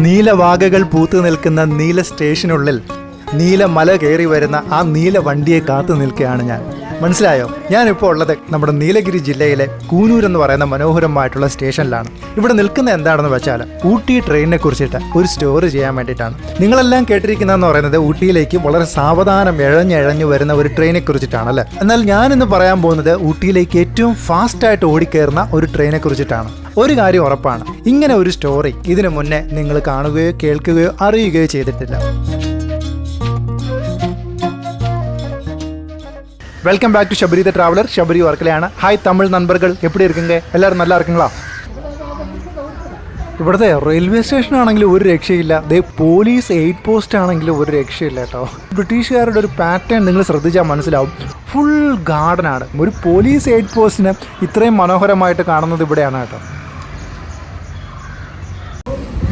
നീലവാകകൾ പൂത്തു നിൽക്കുന്ന നീല സ്റ്റേഷനുള്ളിൽ നീല മല കയറി വരുന്ന ആ നീല വണ്ടിയെ കാത്തു നിൽക്കുകയാണ് ഞാൻ. മനസ്സിലായോ? ഞാനിപ്പോൾ ഉള്ളത് നമ്മുടെ നീലഗിരി ജില്ലയിലെ കൂനൂർ എന്ന് പറയുന്ന മനോഹരമായിട്ടുള്ള സ്റ്റേഷനിലാണ്. ഇവിടെ നിൽക്കുന്ന എന്താണെന്ന് വെച്ചാൽ ഊട്ടി ട്രെയിനിനെ കുറിച്ചിട്ട് ഒരു സ്റ്റോറി ചെയ്യാൻ വേണ്ടിയിട്ടാണ്. നിങ്ങളെല്ലാം കേട്ടിരിക്കുന്നതെന്ന് പറയുന്നത് ഊട്ടിയിലേക്ക് വളരെ സാവധാനം ഇഴഞ്ഞു വരുന്ന ഒരു ട്രെയിനെ കുറിച്ചിട്ടാണ് അല്ലേ? എന്നാൽ ഞാനിന്ന് പറയാൻ പോകുന്നത് ഊട്ടിയിലേക്ക് ഏറ്റവും ഫാസ്റ്റായിട്ട് ഓടിക്കയറുന്ന ഒരു ട്രെയിനെ കുറിച്ചിട്ടാണ്. ഒരു കാര്യം ഉറപ്പാണ്, ഇങ്ങനെ ഒരു സ്റ്റോറി ഇതിനു മുന്നേ നിങ്ങൾ കാണുകയോ കേൾക്കുകയോ അറിയുകയോ ചെയ്തിട്ടില്ല. Welcome back to Shabari the traveller. Shabari വർക്കലയാണ്. ഹായ് തമിഴ് നண்பர்கள், எப்படி இருக்கீங்க? എല്ലാവരും നല്ല ഇറക്കുങ്ങളാ? ഇവിടുത്തെ റെയിൽവേ സ്റ്റേഷൻ ആണെങ്കിലും ഒരു രക്ഷയില്ല. പോലീസ് എയ്ഡ് പോസ്റ്റ് ആണെങ്കിലും ഒരു രക്ഷയില്ല കേട്ടോ. ബ്രിട്ടീഷുകാരുടെ ഒരു പാറ്റേൺ നിങ്ങൾ ശ്രദ്ധിച്ചാൽ മനസ്സിലാവും. ഫുൾ ഗാർഡനാണ്. ഒരു പോലീസ് എയ്ഡ് പോസ്റ്റിന് ഇത്രയും മനോഹരമായിട്ട് കാണുന്നത് ഇവിടെയാണ് കേട്ടോ.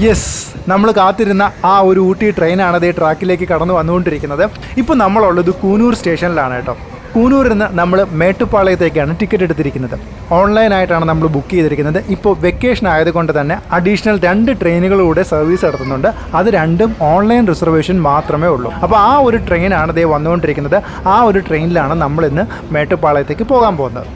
യെസ്, നമ്മൾ കാത്തിരുന്ന ആ ഒരു ഊട്ടി ട്രെയിനാണ് അതേ ട്രാക്കിലേക്ക് കടന്നു വന്നുകൊണ്ടിരിക്കുന്നത്. ഇപ്പോൾ നമ്മളുള്ളത് കൂനൂർ സ്റ്റേഷനിലാണ് കേട്ടോ. കൂനൂരിൽ നിന്ന് നമ്മൾ മേട്ടുപ്പാളയത്തേക്കാണ് ടിക്കറ്റ് എടുത്തിരിക്കുന്നത്. ഓൺലൈനായിട്ടാണ് നമ്മൾ ബുക്ക് ചെയ്തിരിക്കുന്നത്. ഇപ്പോൾ വെക്കേഷൻ ആയതുകൊണ്ട് തന്നെ അഡീഷണൽ 2 ട്രെയിനുകളിലൂടെ സർവീസ് നടത്തുന്നുണ്ട്. അത് രണ്ടും ഓൺലൈൻ റിസർവേഷൻ മാത്രമേ ഉള്ളൂ. അപ്പോൾ ആ ഒരു ട്രെയിനാണ് ഇതേ വന്നുകൊണ്ടിരിക്കുന്നത്. ആ ഒരു ട്രെയിനിലാണ് നമ്മളിന്ന് മേട്ടുപ്പാളയത്തേക്ക് പോകാൻ പോകുന്നത്.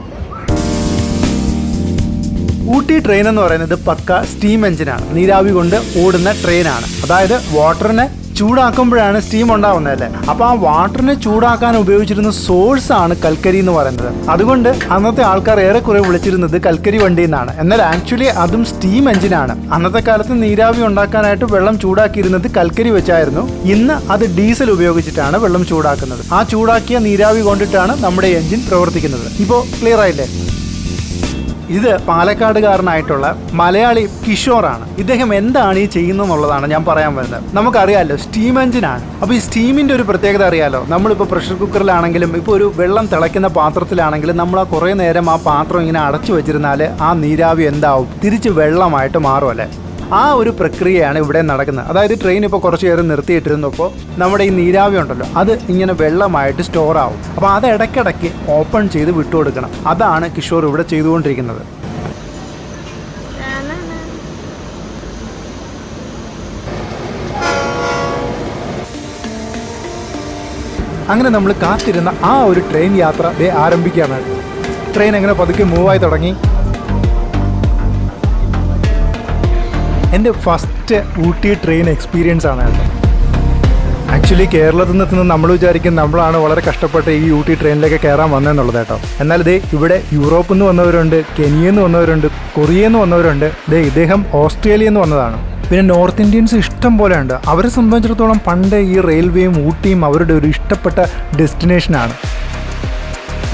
ഊട്ടി ട്രെയിൻ എന്ന് പറയുന്നത് പക്ക സ്റ്റീം എഞ്ചിനാണ്. നീരാവി കൊണ്ട് ഓടുന്ന ട്രെയിനാണ്. അതായത് വാട്ടറിനെ ചൂടാക്കുമ്പോഴാണ് സ്റ്റീം ഉണ്ടാവുന്നതല്ലേ. അപ്പോൾ ആ വാട്ടറിനെ ചൂടാക്കാൻ ഉപയോഗിച്ചിരുന്ന സോഴ്സാണ് കൽക്കരി എന്ന് പറയുന്നത്. അതുകൊണ്ട് അന്നത്തെ ആൾക്കാർ ഏറെക്കുറെ വിളിച്ചിരുന്നത് കൽക്കരി വണ്ടി എന്നാണ്. എന്നാൽ ആക്ച്വലി അതും സ്റ്റീം എഞ്ചിനാണ്. അന്നത്തെ കാലത്ത് നീരാവി ഉണ്ടാക്കാനായിട്ട് വെള്ളം ചൂടാക്കിയിരുന്നത് കൽക്കരി വെച്ചായിരുന്നു. ഇന്ന് അത് ഡീസൽ ഉപയോഗിച്ചിട്ടാണ് വെള്ളം ചൂടാക്കുന്നത്. ആ ചൂടാക്കിയ നീരാവി കൊണ്ടിട്ടാണ് നമ്മുടെ എഞ്ചിൻ പ്രവർത്തിക്കുന്നത്. ഇപ്പോൾ ക്ലിയർ ആയില്ലേ? ഇത് പാലക്കാടുകാരനായിട്ടുള്ള മലയാളി കിഷോറാണ്. ഇദ്ദേഹം എന്താണ് ഈ ചെയ്യുന്നതെന്നുള്ളതാണ് ഞാൻ പറയാൻ വരുന്നത്. നമുക്കറിയാമല്ലോ, സ്റ്റീം എഞ്ചിനാണ്. അപ്പോൾ ഈ സ്റ്റീമിൻ്റെ ഒരു പ്രത്യേകത അറിയാമല്ലോ. നമ്മളിപ്പോൾ പ്രഷർ കുക്കറിലാണെങ്കിലും ഇപ്പോൾ ഒരു വെള്ളം തിളയ്ക്കുന്ന പാത്രത്തിലാണെങ്കിലും നമ്മൾ ആ കുറേ നേരം ആ പാത്രം ഇങ്ങനെ അടച്ചു വെച്ചിരുന്നാൽ ആ നീരാവി എന്താവും? തിരിച്ച് വെള്ളമായിട്ട് മാറുമല്ലേ. ആ ഒരു പ്രക്രിയയാണ് ഇവിടെ നടക്കുന്നത്. അതായത് ട്രെയിൻ ഇപ്പോൾ കുറച്ച് നേരം നിർത്തിയിട്ടിരുന്നപ്പോൾ നമ്മുടെ ഈ നീരാവി ഉണ്ടല്ലോ, അത് ഇങ്ങനെ വെള്ളമായിട്ട് സ്റ്റോർ ആവും. അപ്പോൾ അത് ഇടയ്ക്കിടയ്ക്ക് ഓപ്പൺ ചെയ്ത് വിട്ടുകൊടുക്കണം. അതാണ് കിഷോർ ഇവിടെ ചെയ്തുകൊണ്ടിരിക്കുന്നത്. അങ്ങനെ നമ്മൾ കാത്തിരുന്ന ആ ഒരു ട്രെയിൻ യാത്ര ആരംഭിക്കുകയാണ്. ട്രെയിൻ അങ്ങനെ പതുക്കെ മൂവായി തുടങ്ങി. എൻ്റെ ഫസ്റ്റ് ഊട്ടി ട്രെയിൻ എക്സ്പീരിയൻസ് ആണ് കേട്ടോ. ആക്ച്വലി കേരളത്തിൽ നിന്ന് നമ്മൾ വിചാരിക്കും നമ്മളാണ് വളരെ കഷ്ടപ്പെട്ട് ഈ ഊട്ടി ട്രെയിനിലേക്ക് കയറാൻ വന്നതെന്നുള്ളത് കേട്ടോ. എന്നാൽ ഇവിടെ യൂറോപ്പിൽ നിന്ന് വന്നവരുണ്ട്, കെനിയയിൽ നിന്ന് വന്നവരുണ്ട്, കൊറിയയിൽ നിന്ന് വന്നവരുണ്ട്. ഇദ്ദേഹം ഓസ്ട്രേലിയയിൽ നിന്ന് വന്നതാണ്. പിന്നെ നോർത്ത് ഇന്ത്യൻസ് ഇഷ്ടം പോലെ ഉണ്ട്. അവരെ സംബന്ധിച്ചിടത്തോളം പണ്ട് ഈ റെയിൽവേയും ഊട്ടിയും അവരുടെ ഒരു ഇഷ്ടപ്പെട്ട ഡെസ്റ്റിനേഷനാണ്.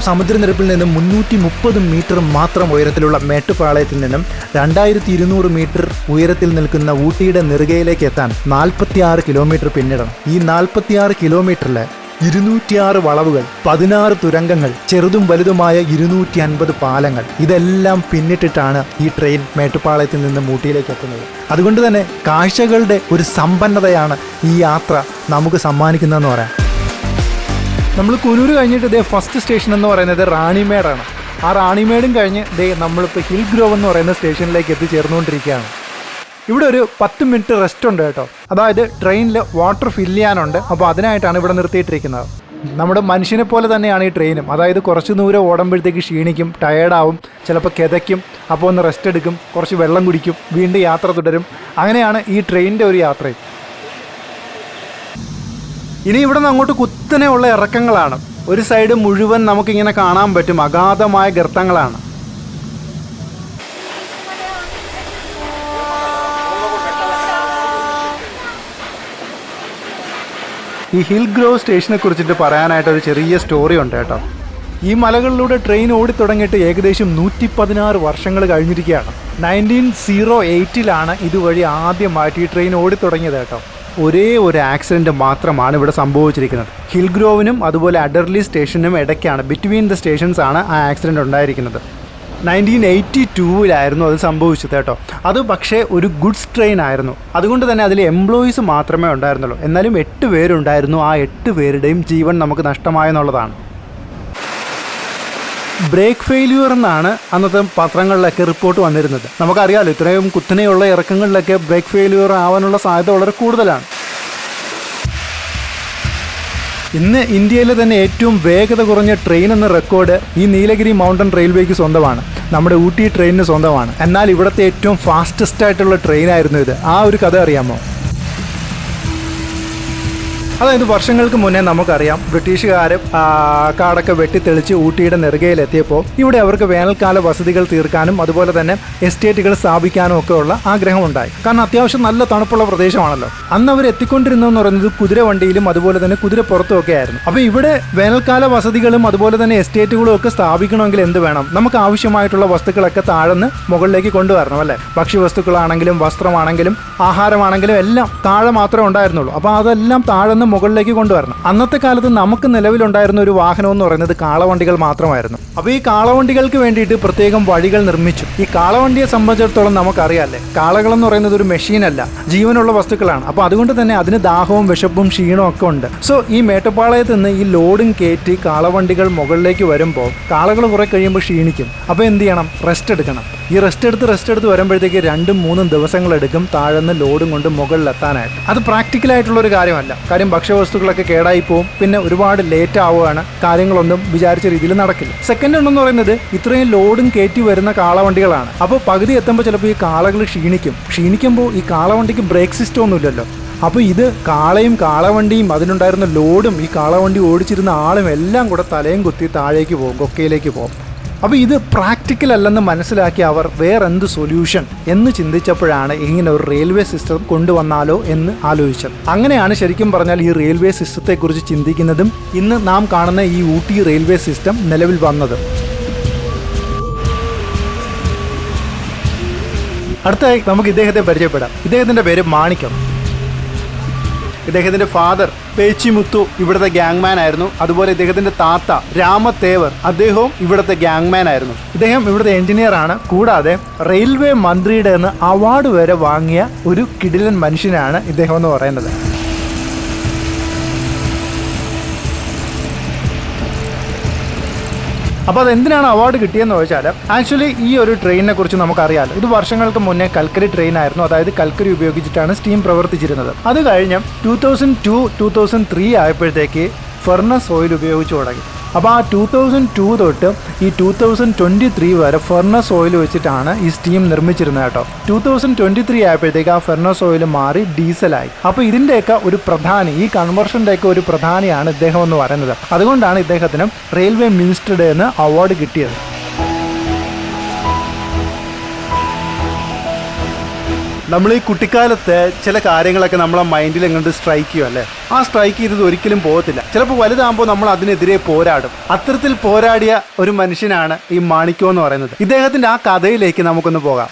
സമുദ്രനിരപ്പിൽ നിന്നും 330 മീറ്റർ മാത്രം ഉയരത്തിലുള്ള മേട്ടുപ്പാളയത്തിൽ നിന്നും 2200 മീറ്റർ ഉയരത്തിൽ നിൽക്കുന്ന ഊട്ടിയുടെ നെറുകയിലേക്ക് എത്താൻ 46 കിലോമീറ്റർ പിന്നിടണം. ഈ 46 കിലോമീറ്ററിൽ 206 വളവുകൾ, 16 തുരങ്കങ്ങൾ, ചെറുതും വലുതുമായ 250 പാലങ്ങൾ, ഇതെല്ലാം പിന്നിട്ടിട്ടാണ് ഈ ട്രെയിൻ മേട്ടുപ്പാളയത്തിൽ നിന്ന് ഊട്ടിയിലേക്ക് എത്തുന്നത്. അതുകൊണ്ട് തന്നെ കാഴ്ചകളുടെ ഒരു സമ്പന്നതയാണ് ഈ യാത്ര നമുക്ക് സമ്മാനിക്കുന്നതെന്ന് പറയാം. നമ്മൾ കുനൂർ കഴിഞ്ഞിട്ട് ഫസ്റ്റ് സ്റ്റേഷൻ എന്ന് പറയുന്നത് റാണിമേടാണ്. ആ റാണിമേടും കഴിഞ്ഞ് നമ്മളിപ്പോൾ ഹിൽ ഗ്രോവ് എന്ന് പറയുന്ന സ്റ്റേഷനിലേക്ക് എത്തിച്ചേർന്നുകൊണ്ടിരിക്കുകയാണ്. ഇവിടെ ഒരു 10 മിനിറ്റ് റെസ്റ്റ് ഉണ്ട് കേട്ടോ. അതായത് ട്രെയിനിൽ വാട്ടർ ഫില്ല് ചെയ്യാനുണ്ട്. അപ്പോൾ അതിനായിട്ടാണ് ഇവിടെ നിർത്തിയിട്ടിരിക്കുന്നത്. നമ്മുടെ മനുഷ്യനെ പോലെ തന്നെയാണ് ഈ ട്രെയിനും. അതായത് കുറച്ച് ദൂരം ഓടുമ്പോഴത്തേക്ക് ക്ഷീണിക്കും, ടയേർഡാവും, ചിലപ്പോൾ കിതയ്ക്കും. അപ്പോൾ ഒന്ന് റെസ്റ്റ് എടുക്കും, കുറച്ച് വെള്ളം കുടിക്കും, വീണ്ടും യാത്ര തുടരും. അങ്ങനെയാണ് ഈ ട്രെയിനിൻ്റെ ഒരു യാത്രയും. ഇനി ഇവിടെ നിന്ന് അങ്ങോട്ട് കുത്തനെ ഉള്ള ഇറക്കങ്ങളാണ്. ഒരു സൈഡ് മുഴുവൻ നമുക്കിങ്ങനെ കാണാൻ പറ്റും, അഗാധമായ ഗർത്തങ്ങളാണ്. ഈ ഹിൽ ഗ്രോവ് സ്റ്റേഷനെ കുറിച്ചിട്ട് പറയാനായിട്ടൊരു ചെറിയ സ്റ്റോറി ഉണ്ട് കേട്ടോ. ഈ മലകളിലൂടെ ട്രെയിൻ ഓടിത്തുടങ്ങിയിട്ട് ഏകദേശം 116 വർഷങ്ങൾ കഴിഞ്ഞിരിക്കുകയാണ്. 1908 ഇതുവഴി ആദ്യമായിട്ട് ഈ ട്രെയിൻ ഓടിത്തുടങ്ങിയത് കേട്ടോ. ഒരേ ഒരു ആക്സിഡൻറ്റ് മാത്രമാണ് ഇവിടെ സംഭവിച്ചിരിക്കുന്നത്. ഹിൽ ഗ്രോവിനും അതുപോലെ അഡർലി സ്റ്റേഷനും ഇടയ്ക്കാണ്, ബിറ്റ്വീൻ ദ സ്റ്റേഷൻസ് ആണ് ആ ആക്സിഡൻറ്റ് ഉണ്ടായിരിക്കുന്നത്. 1982 അത് സംഭവിച്ചത് കേട്ടോ. അത് പക്ഷേ ഒരു ഗുഡ്സ് ട്രെയിൻ ആയിരുന്നു. അതുകൊണ്ട് തന്നെ അതിൽ എംപ്ലോയീസ് മാത്രമേ ഉണ്ടായിരുന്നുള്ളൂ. എന്നാലും 8 പേരുണ്ടായിരുന്നു. ആ 8 പേരുടെയും ജീവൻ നമുക്ക് നഷ്ടമായെന്നുള്ളതാണ്. ബ്രേക്ക് ഫെയില്യൂർ എന്നാണ് അന്നത്തെ പത്രങ്ങളിലൊക്കെ റിപ്പോർട്ട് വന്നിരുന്നത്. നമുക്കറിയാമല്ലോ, ഇത്രയും കുത്തനെയുള്ള ഇറക്കങ്ങളിലൊക്കെ ബ്രേക്ക് ഫെയില്യൂർ ആവാനുള്ള സാധ്യത വളരെ കൂടുതലാണ്. ഇന്ന് ഇന്ത്യയിലെ തന്നെ ഏറ്റവും വേഗത കുറഞ്ഞ ട്രെയിൻ എന്ന റെക്കോർഡ് ഈ നീലഗിരി മൗണ്ടൻ റെയിൽവേക്ക് സ്വന്തമാണ്. നമ്മുടെ ഊട്ടി ട്രെയിനിന് സ്വന്തമാണ്. എന്നാൽ ഇവിടുത്തെ ഏറ്റവും ഫാസ്റ്റസ്റ്റ് ആയിട്ടുള്ള ട്രെയിനായിരുന്നു ഇത്. ആ ഒരു കഥ അറിയാമോ? അതായത് വർഷങ്ങൾക്ക് മുന്നേ നമുക്കറിയാം, ബ്രിട്ടീഷുകാർ കാടൊക്കെ വെട്ടിത്തെളിച്ച് ഊട്ടിയുടെ നെറുകയിലെത്തിയപ്പോൾ ഇവിടെ അവർക്ക് വേനൽക്കാല വസതികൾ തീർക്കാനും അതുപോലെ തന്നെ എസ്റ്റേറ്റുകൾ സ്ഥാപിക്കാനും ഒക്കെ ഉള്ള ആഗ്രഹമുണ്ടായി. കാരണം അത്യാവശ്യം നല്ല തണുപ്പുള്ള പ്രദേശമാണല്ലോ. അന്ന് അവർ എത്തിക്കൊണ്ടിരുന്നതെന്ന് പറയുന്നത് കുതിരവണ്ടിയിലും അതുപോലെ തന്നെ കുതിരപ്പുറത്തും ഒക്കെ ആയിരുന്നു. അപ്പോൾ ഇവിടെ വേനൽക്കാല വസതികളും അതുപോലെ തന്നെ എസ്റ്റേറ്റുകളും ഒക്കെ സ്ഥാപിക്കണമെങ്കിൽ എന്ത് വേണം? നമുക്ക് ആവശ്യമായിട്ടുള്ള വസ്തുക്കളൊക്കെ താഴെന്ന് മുകളിലേക്ക് കൊണ്ടുവരണം അല്ലേ? ഭക്ഷ്യവസ്തുക്കളാണെങ്കിലും വസ്ത്രമാണെങ്കിലും ആഹാരമാണെങ്കിലും എല്ലാം താഴെ മാത്രമേ ഉണ്ടായിരുന്നുള്ളൂ. അപ്പോൾ അതെല്ലാം താഴെന്ന് മുകളിലേക്ക് കൊണ്ടുവരണം. അന്നത്തെ കാലത്ത് നമുക്ക് നിലവിലുണ്ടായിരുന്ന ഒരു വാഹനം എന്ന് പറയുന്നത് കാളവണ്ടികൾ മാത്രമായിരുന്നു. അപ്പോൾ ഈ കാളവണ്ടികൾക്ക് വേണ്ടിയിട്ട് പ്രത്യേകം വഴികൾ നിർമ്മിച്ചു. ഈ കാളവണ്ടിയെ സംബന്ധിച്ചിടത്തോളം നമുക്കറിയാമല്ലേ, കാളകളെന്ന് പറയുന്നത് ഒരു മെഷീനല്ല, ജീവനുള്ള വസ്തുക്കളാണ്. അപ്പോൾ അതുകൊണ്ട് തന്നെ അതിന് ദാഹവും വിശപ്പും ക്ഷീണവും ഒക്കെ ഉണ്ട്. സോ ഈ മേട്ടുപ്പാളയത്ത് നിന്ന് ഈ ലോഡും കയറ്റി കാളവണ്ടികൾ മുകളിലേക്ക് വരുമ്പോൾ കാളകൾ കുറെ കഴിയുമ്പോൾ ക്ഷീണിക്കും. അപ്പോൾ എന്ത് ചെയ്യണം? റെസ്റ്റ് എടുക്കണം. ഈ റെസ്റ്റ് എടുത്ത് വരുമ്പോഴത്തേക്ക് 2-3 ദിവസങ്ങളെടുക്കും താഴെന്ന് ലോഡും കൊണ്ട് മുകളിലെത്താനായിട്ട്. അത് പ്രാക്ടിക്കലായിട്ടുള്ളൊരു കാര്യമല്ല. കാര്യം ഭക്ഷ്യവസ്തുക്കളൊക്കെ കേടായി പോവും, പിന്നെ ഒരുപാട് ലേറ്റ് ആവുകയാണ്, കാര്യങ്ങളൊന്നും വിചാരിച്ച രീതിയിൽ നടക്കില്ല. സെക്കൻഡ് ഉണ്ടെന്ന് പറയുന്നത് ഇത്രയും ലോഡും കയറ്റി വരുന്ന കാളവണ്ടികളാണ്. അപ്പോൾ പകുതി എത്തുമ്പോൾ ചിലപ്പോൾ ഈ കാളകൾ ക്ഷീണിക്കുമ്പോൾ ഈ കാളവണ്ടിക്ക് ബ്രേക്ക് സിസ്റ്റം ഒന്നുമില്ലല്ലോ. അപ്പോൾ ഇത് കാളയും കാളവണ്ടിയും അതിനുണ്ടായിരുന്ന ലോഡും ഈ കാളവണ്ടി ഓടിച്ചിരുന്ന ആളും എല്ലാം കൂടെ തലയും കുത്തി താഴേക്ക് പോകും, കൊക്കയിലേക്ക് പോകും. അപ്പോൾ ഇത് പ്രാക്ടിക്കൽ അല്ലെന്ന് മനസ്സിലാക്കി അവർ വേറെന്ത് സൊല്യൂഷൻ എന്ന് ചിന്തിച്ചപ്പോഴാണ് ഇങ്ങനെ ഒരു റെയിൽവേ സിസ്റ്റം കൊണ്ടുവന്നാലോ എന്ന് ആലോചിച്ചത്. അങ്ങനെയാണ് ശരിക്കും പറഞ്ഞാൽ ഈ റെയിൽവേ സിസ്റ്റത്തെക്കുറിച്ച് ചിന്തിക്കുന്നതും ഇന്ന് നാം കാണുന്ന ഈ ഊട്ടി റെയിൽവേ സിസ്റ്റം നിലവിൽ വന്നതും. അടുത്തായി നമുക്ക് ഇദ്ദേഹത്തെ പരിചയപ്പെടാം. ഇദ്ദേഹത്തിൻ്റെ പേര് മാണിക്കം. ഇദ്ദേഹത്തിൻ്റെ ഫാദർ പേച്ചിമുത്തു ഇവിടുത്തെ ഗ്യാങ്മാൻ ആയിരുന്നു. അതുപോലെ ഇദ്ദേഹത്തിൻ്റെ താത്ത രാമത്തേവർ, അദ്ദേഹവും ഇവിടുത്തെ ഗ്യാങ്മാൻ ആയിരുന്നു. ഇദ്ദേഹം ഇവിടുത്തെ എഞ്ചിനീയർ ആണ്. കൂടാതെ റെയിൽവേ മന്ത്രിയുടെ നിന്ന് അവാർഡ് വരെ വാങ്ങിയ ഒരു കിടിലൻ മനുഷ്യനാണ് ഇദ്ദേഹം എന്ന് പറയുന്നത്. അപ്പോൾ അതെന്തിനാണ് അവാർഡ് കിട്ടിയെന്ന് ചോദിച്ചാൽ, ആക്ച്വലി ഈ ഒരു ട്രെയിനിനെ കുറിച്ച് നമുക്കറിയാമല്ലോ. ഇത് വർഷങ്ങൾക്ക് മുന്നേ കൽക്കരി ട്രെയിൻ ആയിരുന്നു. അതായത് കൽക്കരി ഉപയോഗിച്ചിട്ടാണ് സ്റ്റീം പ്രവർത്തിച്ചിരുന്നത്. അത് കഴിഞ്ഞ് 2002-2003 ആയപ്പോഴത്തേക്ക് ഫെർണസ് ഓയിൽ ഉപയോഗിച്ച് തുടങ്ങി. അപ്പോൾ ആ 2002 തൊട്ട് ഈ 2023 വരെ ഫെർണസ് ഓയിൽ വെച്ചിട്ടാണ് ഈ സ്റ്റീം നിർമ്മിച്ചിരുന്നത് കേട്ടോ. 2023 ആയപ്പോഴത്തേക്ക് ആ ഫെർണസ് ഓയിൽ മാറി ഡീസലായി. അപ്പോൾ ഇതിൻ്റെയൊക്കെ ഒരു പ്രധാനി, ഈ കൺവേർഷൻ്റെയൊക്കെ ഒരു പ്രധാനിയാണ് ഇദ്ദേഹം എന്ന് പറയുന്നത്. അതുകൊണ്ടാണ് ഇദ്ദേഹത്തിന് റെയിൽവേ മിനിസ്റ്ററുടെ നിന്ന് അവാർഡ് കിട്ടിയത്. നമ്മൾ ഈ കുട്ടിക്കാലത്ത് ചില കാര്യങ്ങളൊക്കെ നമ്മളെ മൈൻഡിൽ എങ്ങോട്ട് സ്ട്രൈക്ക് ചെയ്യും അല്ലേ? ആ സ്ട്രൈക്ക് ചെയ്തത് ഒരിക്കലും പോകത്തില്ല. ചിലപ്പോൾ വലുതാകുമ്പോൾ നമ്മൾ അതിനെതിരെ പോരാടും. അത്തരത്തിൽ പോരാടിയ ഒരു മനുഷ്യനാണ് ഈ മാണിക്യം എന്ന് പറയുന്നത്. ഇദ്ദേഹത്തിൻ്റെ ആ കഥയിലേക്ക് നമുക്കൊന്ന് പോകാം.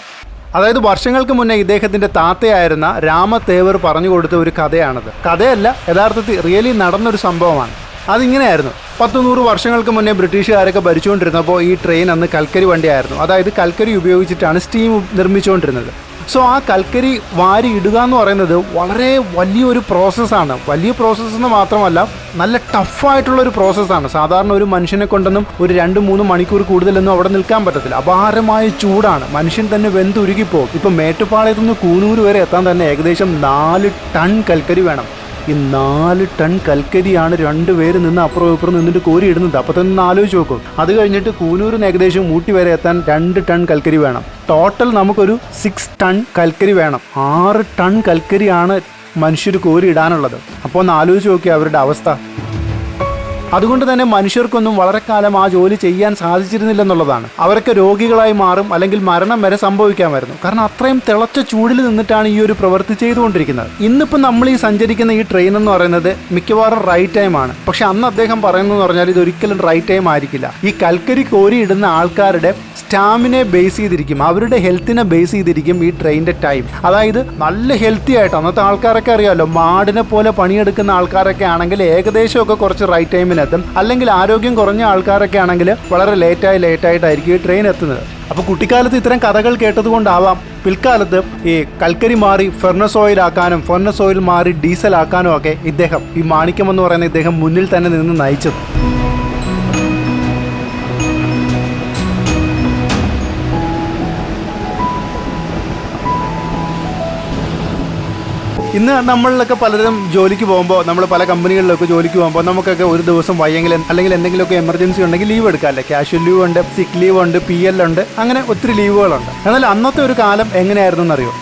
അതായത് വർഷങ്ങൾക്ക് മുന്നേ ഇദ്ദേഹത്തിൻ്റെ താത്തയായിരുന്ന രാമത്തേവർ പറഞ്ഞു കൊടുത്ത ഒരു കഥയാണത്. കഥയല്ല, യഥാർത്ഥത്തിൽ റിയലി നടന്നൊരു സംഭവമാണ്. അതിങ്ങനെയായിരുന്നു. 100 വർഷങ്ങൾക്ക് മുന്നേ ബ്രിട്ടീഷുകാരൊക്കെ ഭരിച്ചുകൊണ്ടിരുന്നപ്പോൾ ഈ ട്രെയിൻ അന്ന് കൽക്കരി വണ്ടിയായിരുന്നു. അതായത് കൽക്കരി ഉപയോഗിച്ചിട്ടാണ് സ്റ്റീം നിർമ്മിച്ചുകൊണ്ടിരുന്നത്. സോ ആ കൽക്കരി വാരി ഇടുക എന്ന് പറയുന്നത് വളരെ വലിയൊരു പ്രോസസ്സാണ്. വലിയ പ്രോസസ്സെന്ന് മാത്രമല്ല നല്ല ടഫായിട്ടുള്ളൊരു പ്രോസസ്സാണ്. സാധാരണ ഒരു മനുഷ്യനെ കൊണ്ടൊന്നും ഒരു 2-3 മണിക്കൂർ കൂടുതലൊന്നും അവിടെ നിൽക്കാൻ പറ്റത്തില്ല. അപാരമായ ചൂടാണ്. മനുഷ്യൻ തന്നെ വെന്തുരുകിപ്പോകും. ഇപ്പം മേട്ടുപ്പാളയത്തു നിന്ന് കൂനൂർ വരെ എത്താൻ തന്നെ ഏകദേശം 4 ടൺ കൽക്കരി വേണം. ഈ 4 ടൺ കൽക്കരിയാണ് 2 പേര് നിന്ന് അപ്പുറം ഇപ്പുറം നിന്നിട്ട് കോരി ഇടുന്നത്. അപ്പോൾ തന്നെ ആലോചിച്ച് നോക്കും. അത് കഴിഞ്ഞിട്ട് കൂനൂരിന് ഏകദേശം ഊട്ടി വരെ എത്താൻ 2 ടൺ കൽക്കരി വേണം. ടോട്ടൽ നമുക്കൊരു 6 ടൺ കൽക്കരി വേണം. 6 ടൺ കൽക്കരിയാണ് മനുഷ്യർ കോരി ഇടാനുള്ളത്. അപ്പോൾ ഒന്ന് ആലോചിച്ച് നോക്കിയാൽ അവരുടെ അവസ്ഥ. അതുകൊണ്ട് തന്നെ മനുഷ്യർക്കൊന്നും വളരെ കാലം ആ ജോലി ചെയ്യാൻ സാധിച്ചിരുന്നില്ലെന്നുള്ളതാണ്. അവരൊക്കെ രോഗികളായി മാറും, അല്ലെങ്കിൽ മരണം വരെ സംഭവിക്കാമായിരുന്നു. കാരണം അത്രയും തിളച്ച ചൂടിൽ നിന്നിട്ടാണ് ഈ ഒരു പ്രവൃത്തി ചെയ്തുകൊണ്ടിരിക്കുന്നത്. ഇന്നിപ്പോൾ നമ്മൾ ഈ സഞ്ചരിക്കുന്ന ഈ ട്രെയിൻ എന്ന് പറയുന്നത് മിക്കവാറും റൈറ്റ് ടൈം ആണ്. പക്ഷെ അന്ന് അദ്ദേഹം പറയുന്നതെന്ന് പറഞ്ഞാൽ ഇതൊരിക്കലും റൈറ്റ് ടൈം ആയിരിക്കില്ല. ഈ കൽക്കരി കോരി ഇടുന്ന ആൾക്കാരുടെ സ്റ്റാമിനെ ബേസ് ചെയ്തിരിക്കും, അവരുടെ ഹെൽത്തിനെ ബേസ് ചെയ്തിരിക്കും ഈ ട്രെയിനിൻ്റെ ടൈം. അതായത് നല്ല ഹെൽത്തി ആയിട്ട് അന്നത്തെ ആൾക്കാരൊക്കെ അറിയാമല്ലോ, മാടിനെ പോലെ പണിയെടുക്കുന്ന ആൾക്കാരൊക്കെ ആണെങ്കിൽ ഏകദേശമൊക്കെ കുറച്ച് റൈറ്റ് ടൈമിനെത്തും. അല്ലെങ്കിൽ ആരോഗ്യം കുറഞ്ഞ ആൾക്കാരൊക്കെ ആണെങ്കിൽ വളരെ ലേറ്റായിട്ടായിരിക്കും ഈ ട്രെയിൻ എത്തുന്നത്. അപ്പോൾ കുട്ടിക്കാലത്ത് ഇത്തരം കഥകൾ കേട്ടതുകൊണ്ടാവാം പിൽക്കാലത്ത് ഈ കൽക്കരി മാറി ഫെർണസ് ഓയിൽ ആക്കാനും ഫെർണസ് ഓയിൽ മാറി ഡീസൽ ആക്കാനും ഒക്കെ ഇദ്ദേഹം, ഈ മാണിക്യം എന്ന് പറയുന്ന ഇദ്ദേഹം മുന്നിൽ തന്നെ നിന്ന് നയിച്ചത്. ഇന്ന് നമ്മളിലൊക്കെ പലരും ജോലിക്ക് പോകുമ്പോൾ, നമ്മൾ പല കമ്പനികളിലൊക്കെ ജോലിക്ക് പോകുമ്പോൾ നമുക്കൊക്കെ ഒരു ദിവസം വയ്യെങ്കിൽ അല്ലെങ്കിൽ എന്തെങ്കിലുമൊക്കെ എമർജൻസി ഉണ്ടെങ്കിൽ ലീവ് എടുക്കാമല്ലേ. കാഷ്വൽ ലീവ് ഉണ്ട്, സിക്ക് ലീവ് ഉണ്ട്, PL ഉണ്ട്, അങ്ങനെ ഒത്തിരി ലീവുകളുണ്ട്. എന്നാൽ അന്നത്തെ ഒരു കാലം എങ്ങനെയായിരുന്നു എന്നറിയോ?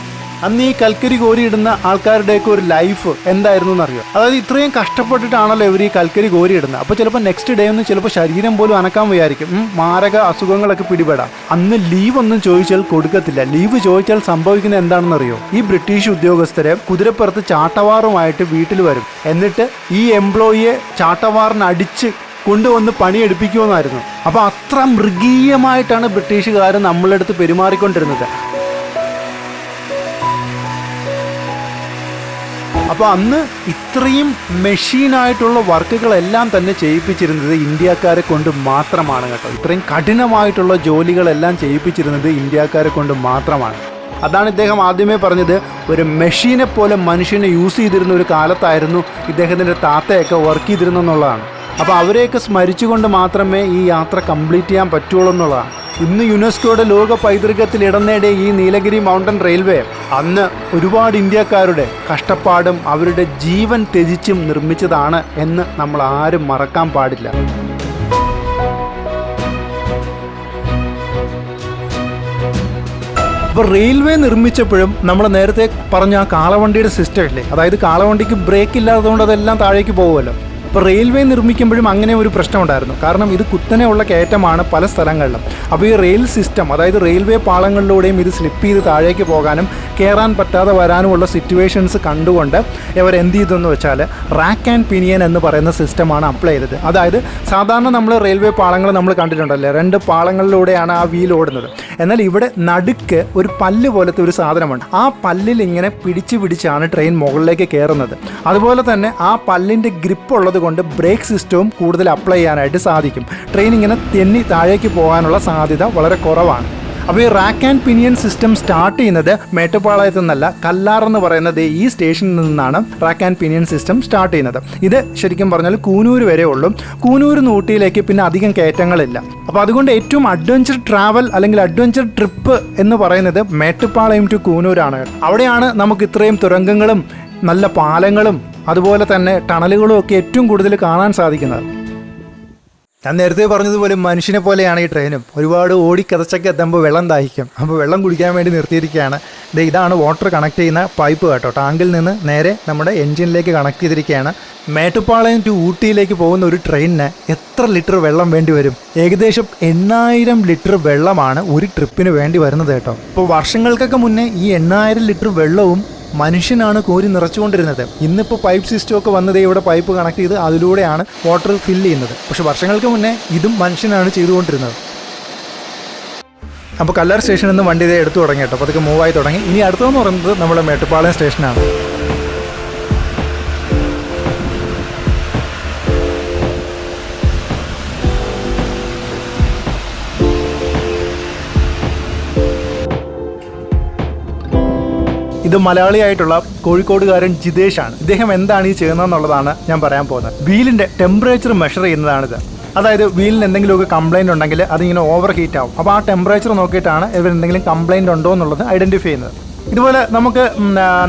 അന്ന് ഈ കൽക്കരി കോരിയിടുന്ന ആൾക്കാരുടെയൊക്കെ ഒരു ലൈഫ് എന്തായിരുന്നു എന്നറിയോ? അതായത് ഇത്രയും കഷ്ടപ്പെട്ടിട്ടാണല്ലോ ഇവർ ഈ കൽക്കരി കോരിയിടുന്നത്. അപ്പോൾ ചിലപ്പോൾ നെക്സ്റ്റ് ഡേ ഒന്നും ചിലപ്പോൾ ശരീരം പോലും അനക്കാൻ വയ്യായിരിക്കും, മാരക അസുഖങ്ങളൊക്കെ പിടിപെടാം. അന്ന് ലീവ് ഒന്നും ചോദിച്ചാൽ കൊടുക്കത്തില്ല. ലീവ് ചോദിച്ചാൽ സംഭവിക്കുന്നത് എന്താണെന്നറിയോ? ഈ ബ്രിട്ടീഷ് ഉദ്യോഗസ്ഥരെ കുതിരപ്പുറത്ത് ചാട്ടവാറുമായിട്ട് വീട്ടിൽ വരും. എന്നിട്ട് ഈ എംപ്ലോയിയെ ചാട്ടവാറിന് അടിച്ച് കൊണ്ടുവന്ന് പണിയെടുപ്പിക്കുമെന്നായിരുന്നു. അപ്പോൾ അത്ര മൃഗീയമായിട്ടാണ് ബ്രിട്ടീഷുകാർ നമ്മളുടെ അടുത്ത് പെരുമാറിക്കൊണ്ടിരുന്നത്. അപ്പോൾ അന്ന് ഇത്രയും മെഷീനായിട്ടുള്ള വർക്കുകളെല്ലാം തന്നെ ചെയ്യിപ്പിച്ചിരുന്നത് ഇന്ത്യക്കാരെ കൊണ്ട് മാത്രമാണ് കേട്ടോ. ഇത്രയും കഠിനമായിട്ടുള്ള ജോലികളെല്ലാം ചെയ്യിപ്പിച്ചിരുന്നത് ഇന്ത്യക്കാരെ കൊണ്ട് മാത്രമാണ്. അതാണ് ഇദ്ദേഹം ആദ്യമേ പറഞ്ഞത്, ഒരു മെഷീനെ പോലെ മനുഷ്യനെ യൂസ് ചെയ്തിരുന്ന ഒരു കാലത്തായിരുന്നു ഇദ്ദേഹത്തിൻ്റെ താത്തയൊക്കെ വർക്ക് ചെയ്തിരുന്നെന്നുള്ളതാണ്. അപ്പോൾ അവരെയൊക്കെ സ്മരിച്ചുകൊണ്ട് മാത്രമേ ഈ യാത്ര കംപ്ലീറ്റ് ചെയ്യാൻ പറ്റുള്ളൂ എന്നുള്ളതാണ്. ഇന്ന് യുനെസ്കോയുടെ ലോക പൈതൃകത്തിൽ ഇടം നേടിയ ഈ നീലഗിരി മൗണ്ടൻ റെയിൽവേ അന്ന് ഒരുപാട് ഇന്ത്യക്കാരുടെ കഷ്ടപ്പാടും അവരുടെ ജീവൻ ത്യജിച്ചും നിർമ്മിച്ചതാണ് എന്ന് നമ്മൾ ആരും മറക്കാൻ പാടില്ല. അപ്പോൾ റെയിൽവേ നിർമ്മിച്ചപ്പോഴും നമ്മൾ നേരത്തെ പറഞ്ഞ ആ കാളവണ്ടിയുടെ സിസ്റ്റം ഇല്ലേ, അതായത് കാളവണ്ടിക്ക് ബ്രേക്ക് ഇല്ലാത്തതുകൊണ്ട് അതെല്ലാം താഴേക്ക് പോകുമല്ലോ. അപ്പോൾ റെയിൽവേ നിർമ്മിക്കുമ്പോഴും അങ്ങനെ ഒരു പ്രശ്നമുണ്ടായിരുന്നു. കാരണം ഇത് കുത്തനെയുള്ള കയറ്റമാണ് പല സ്ഥലങ്ങളിലും. അപ്പോൾ ഈ റെയിൽ സിസ്റ്റം, അതായത് റെയിൽവേ പാളങ്ങളിലൂടെയും ഇത് സ്ലിപ്പ് ചെയ്ത് താഴേക്ക് പോകാനും കയറാൻ പറ്റാതെ വരാനുമുള്ള സിറ്റുവേഷൻസ് കണ്ടുകൊണ്ട് ഇവർ എന്ത് ചെയ്തെന്ന് വെച്ചാൽ റാക്ക് ആൻഡ് പിനിയൻ എന്ന് പറയുന്ന സിസ്റ്റമാണ് അപ്ലൈ ചെയ്തത്. അതായത് സാധാരണ നമ്മൾ റെയിൽവേ പാളങ്ങൾ നമ്മൾ കണ്ടിട്ടുണ്ടല്ലേ, 2 പാളങ്ങളിലൂടെയാണ് ആ വീൽ ഓടുന്നത്. എന്നാൽ ഇവിടെ നടുക്ക് ഒരു പല്ല് പോലത്തെ ഒരു സാധനമുണ്ട്. ആ പല്ലിൽ ഇങ്ങനെ പിടിച്ചാണ് ട്രെയിൻ മുകളിലേക്ക് കയറുന്നത്. അതുപോലെ തന്നെ ആ പല്ലിൻ്റെ ഗ്രിപ്പ് ഉള്ളത് കൊണ്ട് ബ്രേക്ക് സിസ്റ്റവും കൂടുതൽ അപ്ലൈ ചെയ്യാനായിട്ട് സാധിക്കും. ട്രെയിൻ ഇങ്ങനെ തെന്നി താഴേക്ക് പോകാനുള്ള സാധ്യത വളരെ കുറവാണ്. അപ്പോൾ ഈ rack and pinion system start ചെയ്യുന്നത് മേട്ടുപ്പാളയത്തു നിന്നല്ല, കല്ലാർ എന്ന് പറയുന്നത് ഈ സ്റ്റേഷനിൽ നിന്നാണ് rack and pinion system start ചെയ്യുന്നത്. ഇത് ശരിക്കും പറഞ്ഞാൽ കൂനൂർ വരെ ഉള്ളൂ. കൂനൂർ നിന്ന് ഊട്ടിയിലേക്ക് പിന്നെ അധികം കയറ്റങ്ങളില്ല. അപ്പോൾ അതുകൊണ്ട് ഏറ്റവും അഡ്വഞ്ചർ ട്രാവൽ അല്ലെങ്കിൽ അഡ്വഞ്ചർ ട്രിപ്പ് എന്ന് പറയുന്നത് മേട്ടുപ്പാളയം ടു കൂനൂരാണ്. അവിടെയാണ് നമുക്ക് ഇത്രയും തുരങ്കങ്ങളും നല്ല പാലങ്ങളും അതുപോലെ തന്നെ ടണലുകളും ഒക്കെ ഏറ്റവും കൂടുതൽ കാണാൻ സാധിക്കുന്നത്. ഞാൻ നേരത്തെ പറഞ്ഞതുപോലെ മനുഷ്യനെ പോലെയാണ് ഈ ട്രെയിനും. ഒരുപാട് ഓടിക്കതച്ചൊക്കെ എത്തുമ്പോൾ വെള്ളം ദാഹിക്കും. അപ്പോൾ വെള്ളം കുടിക്കാൻ വേണ്ടി നിർത്തിയിരിക്കുകയാണ്. ഇതാണ് വാട്ടർ കണക്ട് ചെയ്യുന്ന പൈപ്പ് കേട്ടോ. ടാങ്കിൽ നിന്ന് നേരെ നമ്മുടെ എൻജിനിലേക്ക് കണക്ട് ചെയ്തിരിക്കുകയാണ്. മേട്ടുപ്പാളയം ടു ഊട്ടിയിലേക്ക് പോകുന്ന ഒരു ട്രെയിനിന് എത്ര ലിറ്റർ വെള്ളം വേണ്ടി വരും? ഏകദേശം 8000 ലിറ്റർ വെള്ളമാണ് ഒരു ട്രിപ്പിന് വേണ്ടി വരുന്നത് കേട്ടോ. അപ്പോൾ വർഷങ്ങൾക്കൊക്കെ മുന്നേ ഈ 8000 ലിറ്റർ വെള്ളവും മനുഷ്യനാണ് കോരി നിറച്ചുകൊണ്ടിരുന്നത്. ഇന്നിപ്പോൾ പൈപ്പ് സിസ്റ്റം ഒക്കെ വന്നത് ഇവിടെ പൈപ്പ് കണക്ട് ചെയ്ത് അതിലൂടെയാണ് വാട്ടർ ഫില്ല് ചെയ്യുന്നത്. പക്ഷെ വർഷങ്ങൾക്ക് മുന്നേ ഇതും മനുഷ്യനാണ് ചെയ്തുകൊണ്ടിരുന്നത്. അപ്പോൾ കല്ലാർ സ്റ്റേഷനിൽ നിന്ന് വണ്ടി ഇതേ എടുത്തു തുടങ്ങി കേട്ടോ. അപ്പോൾ അതൊക്കെ മൂവായി തുടങ്ങി. ഇനി അടുത്തതെന്ന് പറയുന്നത് നമ്മുടെ മേട്ടുപ്പാളയം സ്റ്റേഷനാണ്. ഇത് മലയാളിയായിട്ടുള്ള കോഴിക്കോടുകാരൻ ജിതേഷാണ്. ഇദ്ദേഹം എന്താണ് ഈ ചെയ്യുന്നതെന്നുള്ളതാണ് ഞാൻ പറയാൻ പോകുന്നത്. വീലിൻ്റെ ടെമ്പറേച്ചർ മെഷർ ചെയ്യുന്നതാണിത്. അതായത് വീലിന് എന്തെങ്കിലുമൊക്കെ കംപ്ലൈൻറ്റ് ഉണ്ടെങ്കിൽ അതിങ്ങനെ ഓവർ ഹീറ്റ് ആവും. അപ്പോൾ ആ ടെമ്പറേച്ചർ നോക്കിയിട്ടാണ് ഇവർ എന്തെങ്കിലും കംപ്ലൈൻറ്റ് ഉണ്ടോ എന്നുള്ളത് ഐഡൻറ്റിഫൈ ചെയ്യുന്നത്. ഇതുപോലെ നമുക്ക്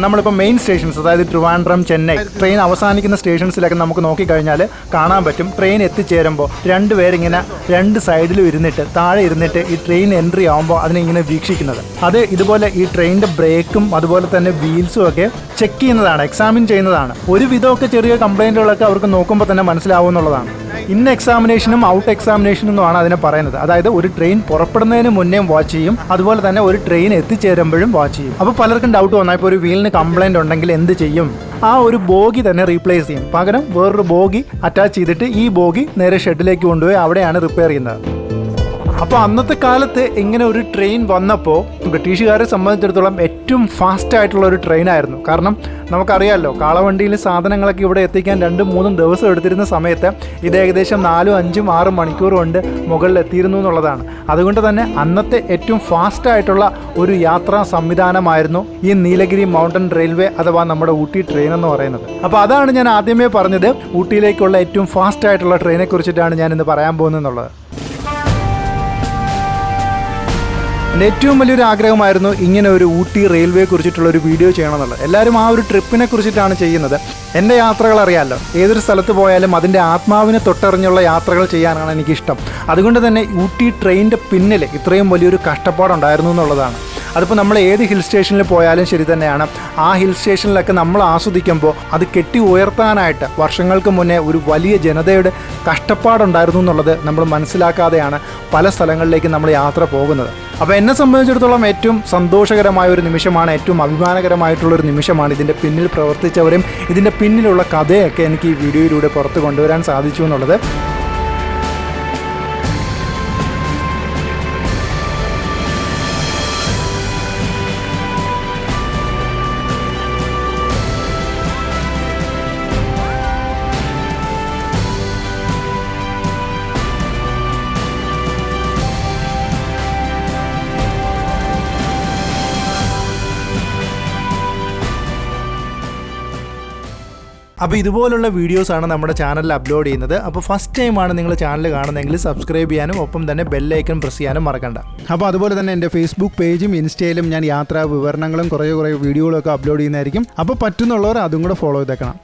നമ്മളിപ്പോൾ മെയിൻ സ്റ്റേഷൻസ്, അതായത് ട്രിവാൻഡ്രം, ചെന്നൈ ട്രെയിൻ അവസാനിക്കുന്ന സ്റ്റേഷൻസിലൊക്കെ നമുക്ക് നോക്കിക്കഴിഞ്ഞാൽ കാണാൻ പറ്റും. ട്രെയിൻ എത്തിച്ചേരുമ്പോൾ 2 പേരിങ്ങനെ 2 സൈഡിലും ഇരുന്നിട്ട് താഴെ ഇരുന്നിട്ട് ഈ ട്രെയിൻ എൻട്രി ആകുമ്പോൾ അതിനെ ഇങ്ങനെ വീക്ഷിക്കുന്നത്. അത് ഇതുപോലെ ഈ ട്രെയിനിൻ്റെ ബ്രേക്കും അതുപോലെ തന്നെ വീൽസും ഒക്കെ ചെക്ക് ചെയ്യുന്നതാണ്, എക്സാമിൻ ചെയ്യുന്നതാണ്. ഒരു വിധമൊക്കെ ചെറിയ കംപ്ലൈൻറ്റുകളൊക്കെ അവർക്ക് നോക്കുമ്പോൾ തന്നെ മനസ്സിലാവുമെന്നുള്ളതാണ്. ഇൻ എക്സാമിനേഷനും ഔട്ട് എക്സാമിനേഷനും എന്നുമാണ് അതിനെ പറയുന്നത്. അതായത് ഒരു ട്രെയിൻ പുറപ്പെടുന്നതിന് മുന്നേ വാച്ച് ചെയ്യും, അതുപോലെ തന്നെ ഒരു ട്രെയിൻ എത്തിച്ചേരുമ്പോഴും വാച്ച് ചെയ്യും. അപ്പോൾ പലർക്കും ഡൗട്ട് വന്നാൽ ഇപ്പോൾ ഒരു വീലിന് കംപ്ലൈൻറ്റ് ഉണ്ടെങ്കിൽ എന്ത് ചെയ്യും? ആ ഒരു ബോഗി തന്നെ റീപ്ലേസ് ചെയ്യും. പകരം വേറൊരു ബോഗി അറ്റാച്ച് ചെയ്തിട്ട് ഈ ബോഗി നേരെ ഷെഡിലേക്ക് കൊണ്ടുപോയി അവിടെയാണ് റിപ്പയർ ചെയ്യുന്നത്. അപ്പോൾ അന്നത്തെ കാലത്ത് ഇങ്ങനെ ഒരു ട്രെയിൻ വന്നപ്പോൾ ബ്രിട്ടീഷുകാരെ സംബന്ധിച്ചിടത്തോളം ഏറ്റവും ഫാസ്റ്റ് ആയിട്ടുള്ള ഒരു ട്രെയിനായിരുന്നു. കാരണം നമുക്കറിയാമല്ലോ, കാളവണ്ടിയിൽ സാധനങ്ങളൊക്കെ ഇവിടെ എത്തിക്കാൻ 2-3 ദിവസം എടുത്തിരുന്ന സമയത്ത് ഇത് ഏകദേശം 4-5-6 മണിക്കൂർ കൊണ്ട് മുകളിൽ എത്തിയിരുന്നു എന്നുള്ളതാണ്. അതുകൊണ്ട് തന്നെ അന്നത്തെ ഏറ്റവും ഫാസ്റ്റ് ആയിട്ടുള്ള ഒരു യാത്രാ സംവിധാനമായിരുന്നു ഈ നീലഗിരി മൗണ്ടൻ റെയിൽവേ അഥവാ നമ്മുടെ ഊട്ടി ട്രെയിൻ എന്ന് പറയുന്നത്. അപ്പോൾ അതാണ് ഞാൻ ആദ്യമേ പറഞ്ഞത്, ഊട്ടിയിലേക്കുള്ള ഏറ്റവും ഫാസ്റ്റ് ആയിട്ടുള്ള ട്രെയിനെ കുറിച്ചിട്ടാണ് ഞാൻ ഇന്ന് പറയാൻ പോകുന്നത് എന്നുള്ളത്. എൻ്റെ ഏറ്റവും വലിയൊരു ആഗ്രഹമായിരുന്നു ഇങ്ങനെ ഒരു ഊട്ടി റെയിൽവേയെ കുറിച്ചിട്ടുള്ള ഒരു വീഡിയോ ചെയ്യണമെന്നുള്ളത്. എല്ലാവരും ആ ഒരു ട്രിപ്പിനെ കുറിച്ചിട്ടാണ് ചെയ്യുന്നത്. എൻ്റെ യാത്രകൾ അറിയാമല്ലോ, ഏതൊരു സ്ഥലത്ത് പോയാലും അതിൻ്റെ ആത്മാവിനെ തൊട്ടറിഞ്ഞുള്ള യാത്രകൾ ചെയ്യാനാണ് എനിക്കിഷ്ടം. അതുകൊണ്ട് തന്നെ ഊട്ടി ട്രെയിനിൻ്റെ പിന്നിൽ ഇത്രയും വലിയൊരു കഷ്ടപ്പാടുണ്ടായിരുന്നു എന്നുള്ളതാണ്. അതിപ്പോൾ നമ്മൾ ഏത് ഹിൽ സ്റ്റേഷനിൽ പോയാലും ശരി തന്നെയാണ്, ആ ഹിൽ സ്റ്റേഷനിലൊക്കെ നമ്മൾ ആസ്വദിക്കുമ്പോൾ അത് കെട്ടി ഉയർത്താനായിട്ട് വർഷങ്ങൾക്ക് മുന്നേ ഒരു വലിയ ജനതയുടെ കഷ്ടപ്പാടുണ്ടായിരുന്നു എന്നുള്ളത് നമ്മൾ മനസ്സിലാക്കാതെയാണ് പല സ്ഥലങ്ങളിലേക്ക് നമ്മൾ യാത്ര പോകുന്നത്. അപ്പോൾ എന്നെ സംബന്ധിച്ചിടത്തോളം ഏറ്റവും സന്തോഷകരമായ ഒരു നിമിഷമാണ്, ഏറ്റവും അഭിമാനകരമായിട്ടുള്ളൊരു നിമിഷമാണ്. ഇതിൻ്റെ പിന്നിൽ പ്രവർത്തിച്ചവരും ഇതിൻ്റെ പിന്നിലുള്ള കഥയൊക്കെ എനിക്ക് ഈ വീഡിയോയിലൂടെ പുറത്ത് കൊണ്ടുവരാൻ സാധിച്ചു എന്നുള്ളത്. അപ്പോൾ ഇതുപോലുള്ള വീഡിയോസാണ് നമ്മുടെ ചാനലിൽ അപ്ലോഡ് ചെയ്യുന്നത്. അപ്പോൾ ഫസ്റ്റ് ടൈമാണ് നിങ്ങൾ ചാനൽ കാണുന്നതെങ്കിൽ സബ്സ്ക്രൈബ് ചെയ്യാനും ഒപ്പം തന്നെ ബെല്ലൈക്കൺ പ്രസ് ചെയ്യാനും മറക്കണ്ട. അപ്പോൾ അതുപോലെ തന്നെ എൻ്റെ ഫേസ്ബുക്ക് പേജും ഇൻസ്റ്റയിലും ഞാൻ യാത്രാ വിവരണങ്ങളും കുറേ വീഡിയോകളൊക്കെ അപ്ലോഡ് ചെയ്യുന്നതായിരിക്കും. അപ്പോൾ പറ്റുന്നുള്ളവർ അതും കൂടെ ഫോളോ ചെയ്തേക്കണം.